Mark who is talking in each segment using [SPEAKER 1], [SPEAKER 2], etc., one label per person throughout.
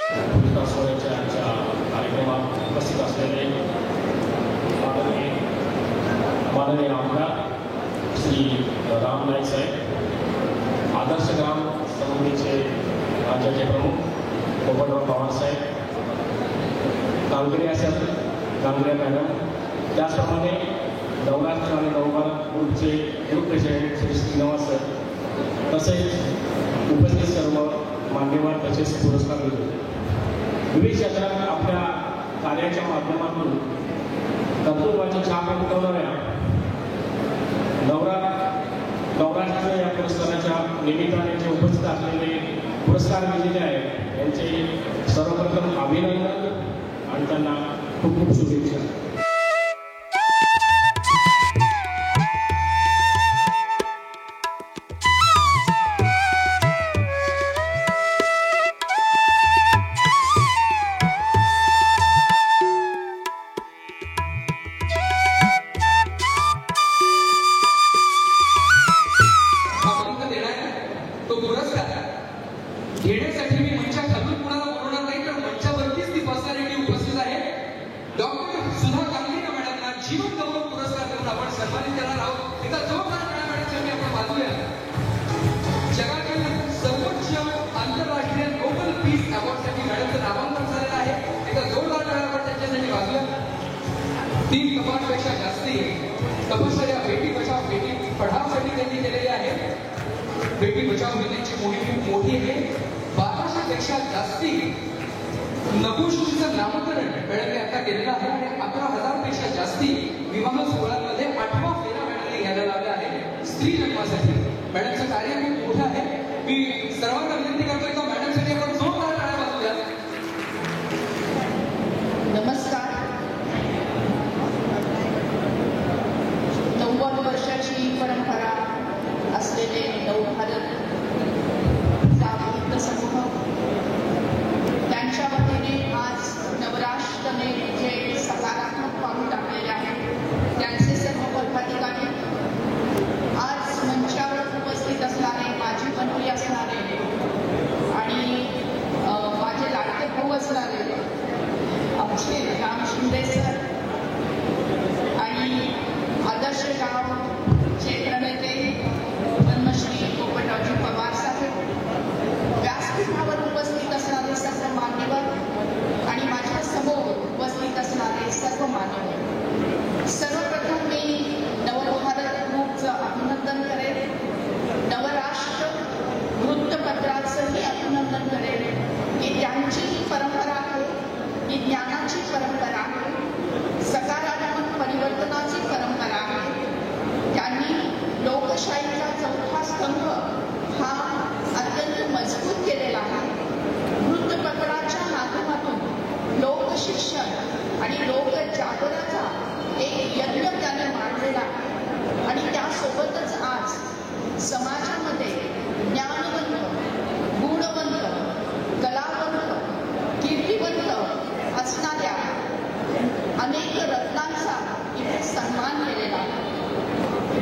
[SPEAKER 1] सोहळ्याच्या आजच्या कार्यक्रमात उपस्थित असलेले माननीय आमदार श्री राम नाईक साहेब, आदर्श ग्राम समितीचे राज्याचे प्रमुख पोपटराव पवार साहेब, गांगुले असेल गांगुले मॅडम, त्याचप्रमाणे नवराष्ट्र आणि नवभारत ग्रुपचे group president Shri Shrinivas sir, तसेच उपस्थित सर्व मान्यवर तसेच पुरस्कार विजेते, विविध क्षेत्रात आपल्या कार्याच्या माध्यमातून कर्तृत्वाची छाप उमटवणाऱ्या नवराष्ट्र या पुरस्काराच्या निमित्ताने जे उपस्थित असलेले पुरस्कार विजेते आहेत यांचे सर्वप्रथम अभिनंदन आणि त्यांना खूप खूप शुभेच्छा.
[SPEAKER 2] घेण्यासाठी मी मंचाखालून कुणाला बोलवणार नाही, तर मंचावरतीच ती पर्सनॅलिटी उपस्थित आहे. डॉक्टर सुधा गांगुले मॅडमना जीवन गौरव पुरस्कार देऊन आपण सन्मानित करणार आहोत. एकदा जोरदार मॅडमसाठी आपण वाजूया. जगातील सर्वोच्च आंतरराष्ट्रीय नोबेल पीस अवॉर्डसाठी मॅडमचं नामांकन झालेलं आहे. एकदा जोरदार टाळ्या आपण त्यांच्यासाठी वाजूया. 3 कपाटपेक्षा जास्ती तपश्चर्या बेटी बचाव बेटी पढावसाठी त्यांनी केलेली आहे. बेटी बचाव बेटीची मोहीम खूप मोठी आहे. 1200 पेक्षा जास्ती नपुंसकीचं नामकरण मॅडमने आता केलेलं आहे आणि 11,000 पेक्षा जास्ती विवाह सोहळ्यांमध्ये 8वा फेरा मॅडमने घ्यायला लावला आहे स्त्री जन्मासाठी. मॅडमचं कार्य खूप मोठं आहे. मी सर्वांना विनंती करतोय का मॅडमसाठी आपण जोरदार टाळ्या वाजवूया.
[SPEAKER 3] नमस्कार. 90 वर्षाची परंपरा असलेले नवभारत समूह त्यांच्या वतीने आज नवराष्ट्रने जे सकारात्मक पाऊल टाकलेले आहे त्यांचे सर्व पदाधिकारी, आज मंचावर उपस्थित असणारे, माझी मंत्री असणारे आणि माझे लाडके भाऊ असणारे आमचे राम शिंदे सर आणि आदर्श गावचे प्रणेते पद्मश्री पोपटरावजी पवार साहेब, व्यासपीठावर उपस्थित असणारे सर्व मान्यवर आणि माझ्या समोर उपस्थित असणारे सर्व मान्यवर, सर्वप्रथम मी नवभारत ग्रुपचं अभिनंदन करेन. नवराष्ट्र वृत्तपत्राचंही अभिनंदन करेन की त्यांची ही परंपरा आहे, ही ज्ञानाची परंपरा आहे, सकारात्मक परिवर्तनाची परंपरा आहे. त्यांनी लोकशाहीचा 4था स्तंभ हा अत्यंत मजबूत केलेला आहे. वृत्तपत्राच्या माध्यमातून लोकशिक्षण आणि लोकजागरणाचा एक यज्ञ त्याने मांडलेला आहे आणि त्यासोबतच आज समाजामध्ये ज्ञानवंत, गुणवंत, कलावंत, कीर्तिवंत असणाऱ्या अनेक रत्नांचा इथे सन्मान केलेला आहे.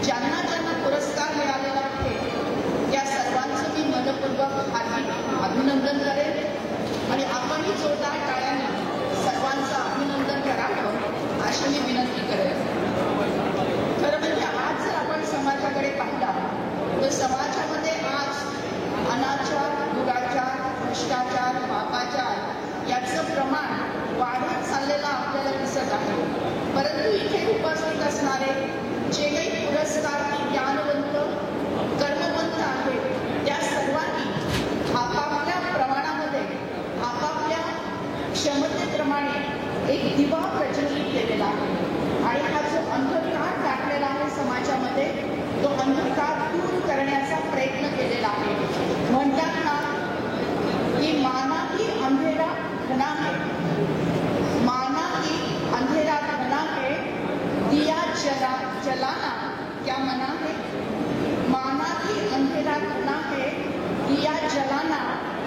[SPEAKER 3] ज्यांना ज्यांना पुरस्कार मिळालेला आहे त्या सर्वांचं मी मनपूर्वक अभिनंदन करेन आणि आपणही जोरदार टाळ्याने सर्वांचं अभिनंदन करावं अशी मी विनंती करेन. खरं म्हणजे आज जर आपण समाजाकडे पाहिला तर समाजामध्ये आज अनाचार, दुराचार, भ्रष्टाचार, पापाचार याचं प्रमाण वाढत चाललेलं आपल्याला दिसत आहे. परंतु इथे उपस्थित असणारे जे काही पुरस्कार ज्ञानवंत, कर्मवंत आहेत त्या सर्वांनी आपापल्या प्रमाणामध्ये आपापल्या क्षमतेप्रमाणे एक दिवा प्रज्वलित केलेला आहे आणि हा जो अंधकार टाकलेला आहे समाजामध्ये तो अंधकार दूर करण्याचा प्रयत्न केलेला आहे. म्हणतात ना की माना की अंधेरा घना है, माना की अंधेरा घना है, दिया जलाना क्या मना है, माना की अंधेरा घना है, दिया जलाना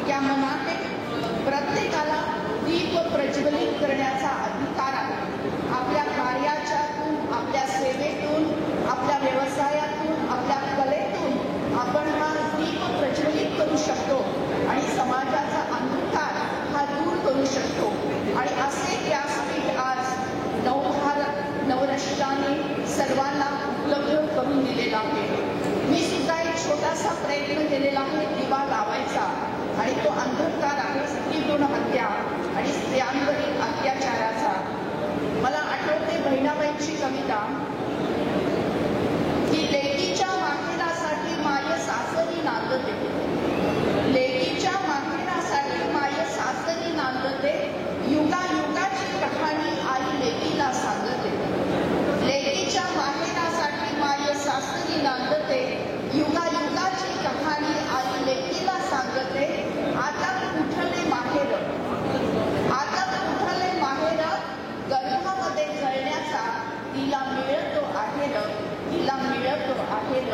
[SPEAKER 3] क्या मना है. प्रत्येकाला दीप प्रज्वलित करण्याचा अधिकार आहे. आपल्या कार्याच्यातून, आपल्या सेवेतून, आपल्या व्यवसायातून, आपल्या कलेतून आपण हा दीप प्रज्वलित करू शकतो आणि समाजाचा अंधकार हा दूर अंधकार आहे स्त्री भ्रूण हत्या आणि स्त्रियांवरील अत्याचाराचा. मला आठवते बहिणाबाईंची कविता की लेकीच्या माहेरासाठी माय सासरी नांदते, लेकीच्या माहेरासाठी माय सासरी नांदते, युगायुगाची कहाणी आई लेकीला सांगते, लेकीच्या माहेरासाठी माय सासरी नांदते, युगायुगाची कहाणी आई लेकीला सांगते. आता कुठले माहेर, आता कुठले माहेर, गर्भामध्ये जळण्याचा तिला मिळतो आहेर, तिला मिळतो आहेर.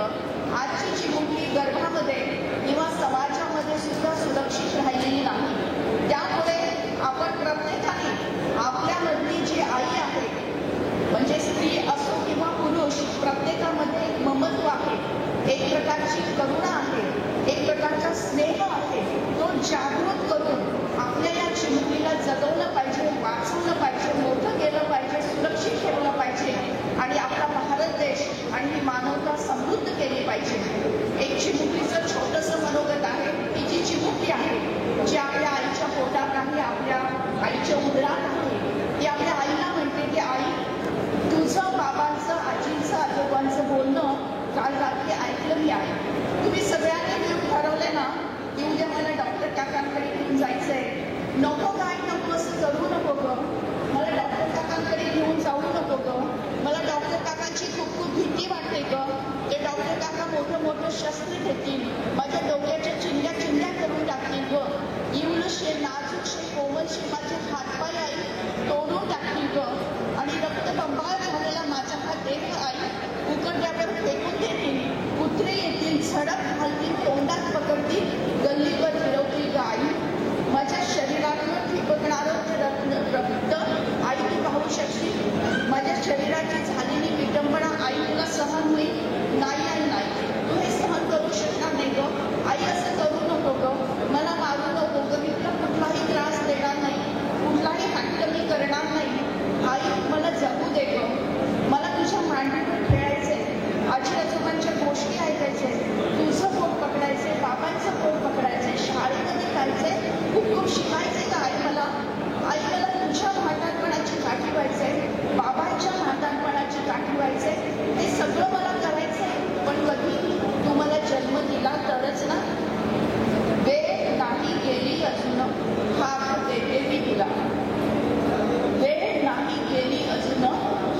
[SPEAKER 3] आजची चिमुकली गर्भामध्ये किंवा समाजामध्ये सुद्धा सुरक्षित राहिलेली नाही. त्यामुळे आपण प्रत्येकाने आपल्यामधली जी आई आहे, म्हणजे स्त्री असो किंवा पुरुष, प्रत्येकामध्ये एक ममत्व आहे, एक प्रकारची करुणा आहे, एक प्रकारचा स्नेह आहे, तो जागृत करून आपल्या या चिमुकलीला जगवलं पाहिजे, वाचवलं पाहिजे, मोठं केलं पाहिजे, सुरक्षित ठेवलं पाहिजे आणि आपला भारत देश आणि ही मानवता समृद्ध केली पाहिजे. एक चिमुकलीचं छोटंसं मनोगत आहे की जी चिमुकली आहे, जी आपल्या आईच्या पोटात आहे, आपल्या आईच्या उदरात आहे, ती आपल्या आईला म्हणते की आई, तुझं बाबांचं, आजींचं, आजोबांचं बोलणं काल रात्री ऐकलं मी आहे. तुम्ही सगळ्यांनी मिळून ठरवले ना की उद्या मला डॉक्टर काकांकडे घेऊन जायचंय. नको काय नको असं करू नको ग, मला डॉक्टर काकांकडे घेऊन जाऊ नको ग, मला डॉक्टर काकांची खूप खूप भीती वाटते ग, ते डॉक्टर काका मोठं मोठं शस्त्र घेतील, माझ्या डोक्याच्या चिंध्या चिंध्या करून टाकतील ग, इवलशे नाजूकशे कोमलशे माझे हातपाय आई तोडून टाकतील ग, आणि रक्तबंबाळ झालेला माझा हा देह आई उकड्यावर फेकून देतील, कुत्रे येतील, झडप घालतील, तोंडात पकडतील, गल्लीवर फिरवतील ग आई. माझ्या शरीरातून ठिपकणारं रक्त आई तू पाहू शकशील, माझ्या शरीराची झालेली विटंबना आई तुला सहन होईल? नाही आई नाही, तू हे सहन करू शकणार नाही ग आई, असं करू नको ग, मला मारू नको ग, मी तुला कुठलाही त्रास देणार नाही, कुठलाही हट्ट मी करणार नाही आई, मला जगू दे ग, मला तुझ्या मांडीवर खेळायचे, आजी आजोबांच्या गोष्टी ऐकायचे, तुझं पोट पकडायचे, बाबांचं पोट पकडायचे, शाळेमध्ये जायचे, खूप खूप शिकायचे का आई मला, आई मला तुझ्या म्हातारपणाची काठी व्हायचंय, बाबांच्या म्हातारपणाची काठी व्हायचंय, हे सगळं मला करायचंय. पण कधी तू मला जन्म दिला तरच ना, वेळ नाही गेली अजून हाक देते मी तुला, वेळ नाही गेली अजून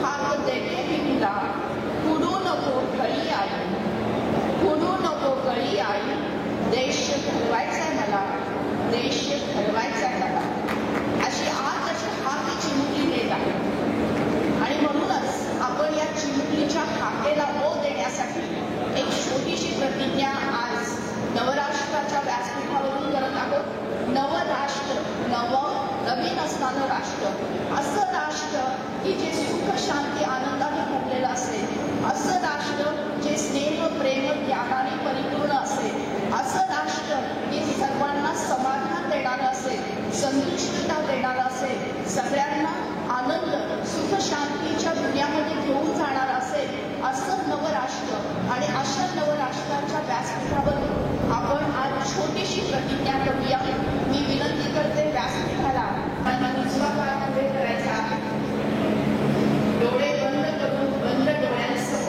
[SPEAKER 3] हाक देते मी तुला, पुढू नको गळी आई, पुढू नको गळी आई, देश घडवायचाय मला, देश घडवायचाय मला, अशी आज अशी हाक चिमुकली देत आहे. आणि म्हणूनच आपण या चिमुकलीच्या हाकेला ओ देण्यासाठी एक छोटीशी प्रतिज्ञा आज नवराष्ट्राच्या व्यासपीठावरून करत आहोत. नवराष्ट्र, नवीन असणारं राष्ट्र, असं राष्ट्र की जे सुख शांती आनंदाने भरलेलं असेल, असं राष्ट्र जे स्नेह प्रेम ज्ञानाने परिपूर्ण असेल, असं राष्ट्र की सर्वांना समाधान देणारं असेल, संतुष्टता देणारं असेल, सगळ्यांना आनंद सुख शांतीच्या दुनियामध्ये घेऊन जाणार असेल, असं नवराष्ट्र. आणि अशा नवराष्ट्राच्या व्यासपीठावरून आपण आज छोटीशी प्रतिज्ञा करूया. मी विनंती करते व्यासपीठाला आणि उजवा पाय पुढे करायचा, डोळे बंद करून बंद डोळ्यांसह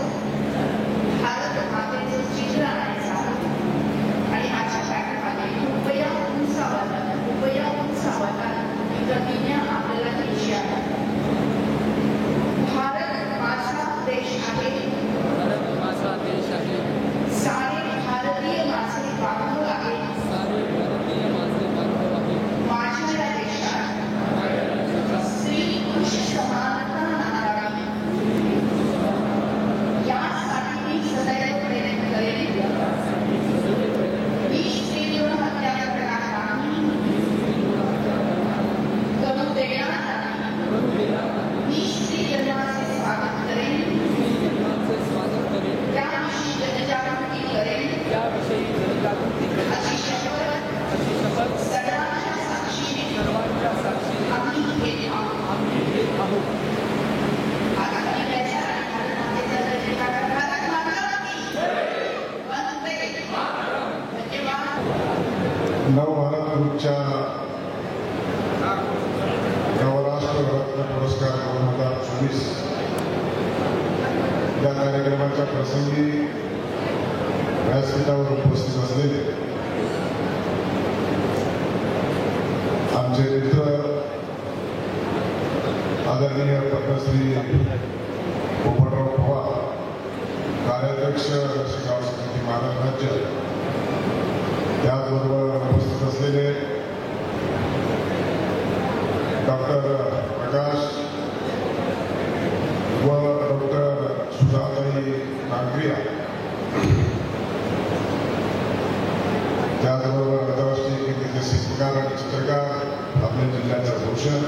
[SPEAKER 4] नवभारत ग्रुपच्या नवराष्ट्र रत्न पुरस्कार 2024 या कार्यक्रमाच्या प्रसंगी व्यासपीठावर उपस्थित असलेले आमचे मित्र आदरणीय पद्मश्री पोपटराव पवार, कार्याध्यक्ष शिगाव समिती महाराष्ट्र राज्य, त्याचबरोबर उपस्थित असलेले डॉक्टर प्रकाश व डॉक्टर सुधाताई नागरिया, त्याचबरोबर आंतरराष्ट्रीय कीर्तीचे शिल्पकार आणि चित्रकार आपल्या जिल्ह्याचे भूषण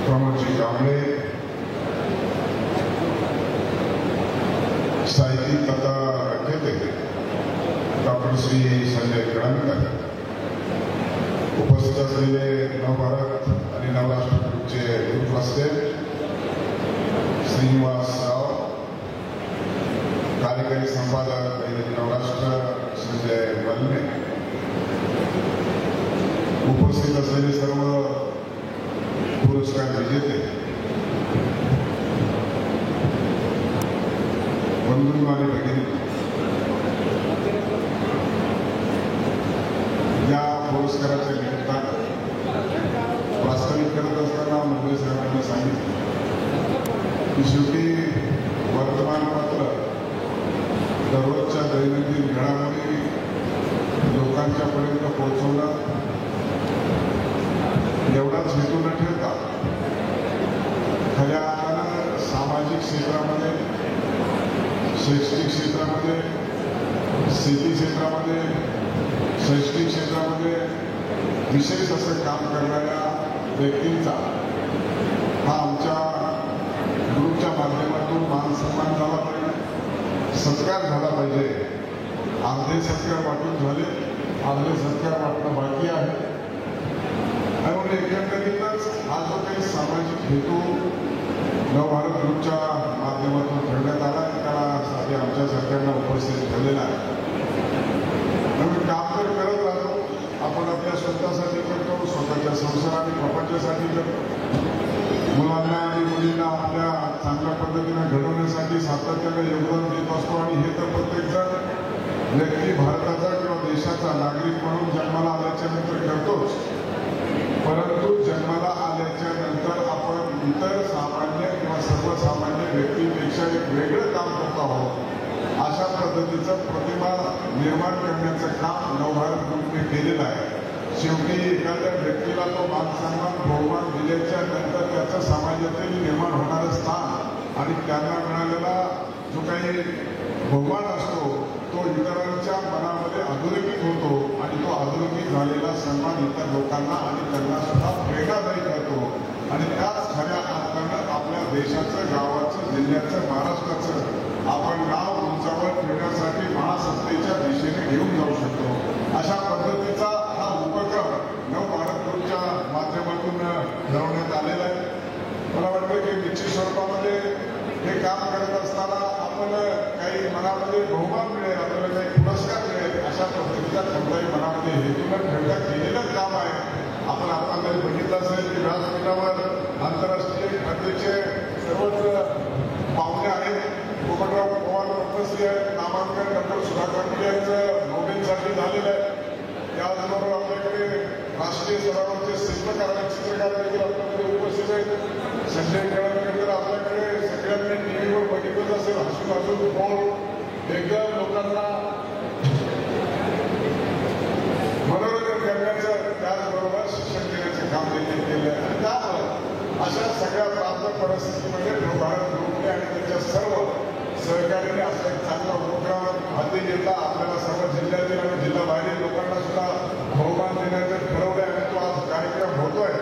[SPEAKER 4] प्रमोदजी कांबळे, साहित्यिक तथा रचयिते डॉक्टर श्री संजय कळमकर, उपस्थित असलेले नवभारत आणि नवराष्ट्र ग्रुपचे ग्रुपवास्ते श्रीनिवास राव, कार्यकारी संपादक नवराष्ट्र संजय वल्मे, उपस्थित असलेले सर्व पुरस्कार विजेते, बंधू आणि भगिनी, या पुरस्काराच्या निमित्तानं वास्तविक करत असताना मुंबई साहेबांनी सांगितलं की शेवटी वर्तमानपत्र दररोजच्या दैनंदिन घडामोडी लोकांच्या पर्यंत पोहोचवणं एवढाच हेतू न ठेवता खऱ्या अर्थानं सामाजिक क्षेत्रामध्ये, शैक्षणिक क्षेत्रामध्ये, शेती क्षेत्रामध्ये, शैक्षणिक क्षेत्रामध्ये विशेष असं काम करणाऱ्या व्यक्तींचा हा आमच्या ग्रुपच्या माध्यमातून मान सन्मान झाला पाहिजे, सत्कार झाला पाहिजे. अर्धे सत्कार वाटून झाले, अर्धे सत्कार वाटणं बाकी आहे. म्हणून एकंदरीतच हा जो काही सामाजिक हेतू नवभारत ग्रुपच्या माध्यमातून ठेवण्यात आला त्याला साठी आमच्या सरकारनं उपस्थित ठेवलेला आहे. नवीन काम तर करत राहतो आपण, आपल्या स्वतःसाठी करतो, स्वतःच्या संसार आणि प्रपंचासाठी करतो, मुलांना आणि मुलींना आपल्या चांगल्या पद्धतीने घडवण्यासाठी सातत्याने योगदान देत असतो. आणि हे तर प्रत्येक जण व्यक्ती भारताचा किंवा देशाचा नागरिक म्हणून जन्माला आल्याच्या नंतर करतोच, परंतु जन्माला आल्याच्या नंतर आपण इतर सामान्य किंवा सर्वसामान्य व्यक्तीपेक्षा एक वेगळं काम करत आहोत. अशा पद्धतीचं प्रतिमा निर्माण करण्याचं काम नवभारत ग्रुपने केलेलं आहे. शेवटी एखाद्या व्यक्तीला तो मान सन्मान बहुमान दिल्याच्या नंतर त्याचं समाजातील निर्माण होणारं स्थान आणि त्यांना मिळालेला जो काही बहुमान असतो तो इतरांच्या मनामध्ये अधोरेखित होतो आणि तो अधोरेखित झालेला सन्मान इतर लोकांना आणि त्यांना सुद्धा प्रेरणादायी ठरतो. आणि त्याच खऱ्या अर्थानं आपल्या देशाचं, गावाचं, जिल्ह्याचं, महाराष्ट्राचं आपण नाव उंचावर ठेवण्यासाठी महासत्तेच्या दिशेने घेऊन जाऊ शकतो. अशा पद्धतीचा हा उपक्रम नवभारत ग्रुपच्या माध्यमातून ठरवण्यात आलेला आहे. मला वाटतं की निश्चित स्वरूपामध्ये हे काम करत असताना आपण काही मनामध्ये बहुमान मिळेल, आपल्याला काही पुरस्कार मिळेल अशा पद्धतीचा कोणताही मनामध्ये हेतू न ठेवता केलेलं काम आहे. आपण आपण बघितलं असेल की व्यासपीठावर आंतरराष्ट्रीय ख्यातीचे सर्वच पाहुणे आहेत. पोपटराव पवार पद्मश्री नामांकन डॉक्टर सुधाकर यांचं नोबेलसाठी झालेलं आहे. त्याचबरोबर आपल्याकडे राष्ट्रीय स्तरावरचे शिल्पकार आणि चित्रकार देखील आपल्याकडे उपस्थित आहेत. संजय केळकर आपल्याकडे सगळ्यांनी टीव्हीवर बघितलंच असेल, हसून हसून बोल एकदम लोकांना मनोरंजन करण्याचं, त्याचबरोबर शिक्षण देण्याचं काम देखील केलं आहे. आणि त्यामुळे अशा सगळ्या प्राप्त परिस्थितीमध्ये नवभारत ग्रुपने आणि त्याच्या सर्व सहकार्याने असा एक चांगला उपक्रम हाती घेतला. आपल्याला सर्व जिल्ह्यातील आणि जिल्हाबाहेरील लोकांना सुद्धा बहुमान देण्याचं ठरवलं आहे आणि तो आज कार्यक्रम होतोय.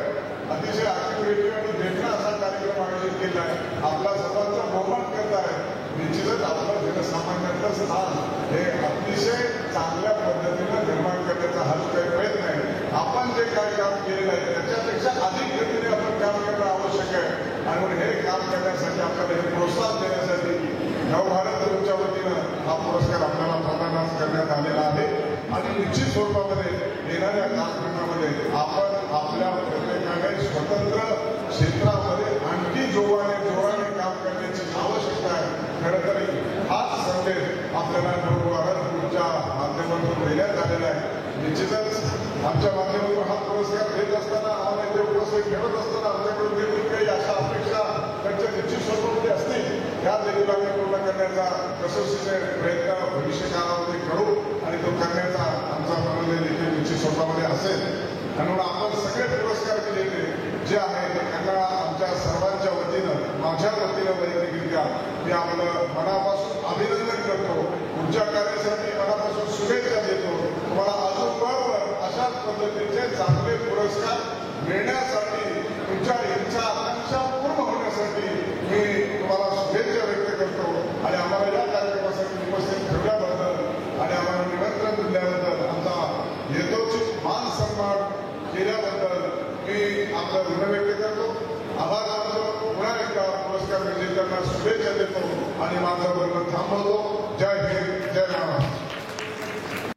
[SPEAKER 4] अतिशय ऍक्टिव्हिटी आणि देखणा असा कार्यक्रम आयोजित केला आहे. आपला सर्वांचा बहुमान करत आहे. निश्चितच आपलं जनसामान्यांचं स्थान हे अतिशय चांगल्या पद्धतीनं निर्माण करण्याचा हा जो काही प्रयत्न आहे, आपण जे काय काम केलेलं आहे त्याच्यापेक्षा अधिक गतीने आपण काम करणं आवश्यक आहे. आणि म्हणून हे काम करण्यासाठी आपल्याला हे प्रोत्साहन देण्यासाठी नवभारत ग्रुपच्या वतीनं हा पुरस्कार आपल्याला प्रदान करण्यात आलेला आहे. आणि निश्चित स्वरूपामध्ये येणाऱ्या या कालखंडामध्ये आपण आपल्या प्रत्येकाने स्वतंत्र क्षेत्रामध्ये आणखी जोराने काम करण्याची आवश्यकता आहे. खरं तर हाच संदेश आपल्याला नवभारतच्या माध्यमातून देण्यात आलेला आहे. निश्चितच आमच्या माध्यमातून हा पुरस्कार देत असताना आम्हाला ते पुरस्कार खेळत असताना आमच्याकडून देखील काही अशा अपेक्षा त्यांच्या निश्चित स्वरूपामध्ये असतील त्या देखील आम्ही पूर्ण करण्याचा कसोशीने प्रयत्न भविष्य काळामध्ये करू आणि तो करण्याचा आमचा प्रबंध देखील निश्चित स्वरूपामध्ये असेल. म्हणून आपण सगळे पुरस्कार विजेते जे आहेत त्यांना आमच्या सर्वांच्या वतीनं माझ्या वतीनं वैयक्तिकरित्या मी आपलं मनापासून अभिनंदन करतो. पुढच्या कार्यासाठी मनापासून शुभेच्छा देतो. तुम्हाला अजून बरोबर अशाच पद्धतीचे चांगले पुरस्कार मिळण्यासाठी तुमच्या इच्छा आकांक्षा पूर्ण होण्यासाठी मी तुम्हाला शुभेच्छा व्यक्त करतो. आणि आम्हाला या कार्यक्रमासाठी उपस्थित ठेवल्याबद्दल आणि आम्हाला निमंत्रण दिल्याबद्दल आमचा यथोचित मान सन्मान केल्याबद्दल मी आपलं ऋण व्यक्त करतो. आभार मानतो. पुन्हा एकदा पुरस्कार विजेत्यांना शुभेच्छा देतो आणि माझं बोलणं थांबवतो. जय हिंद, जय महाराष्ट्र.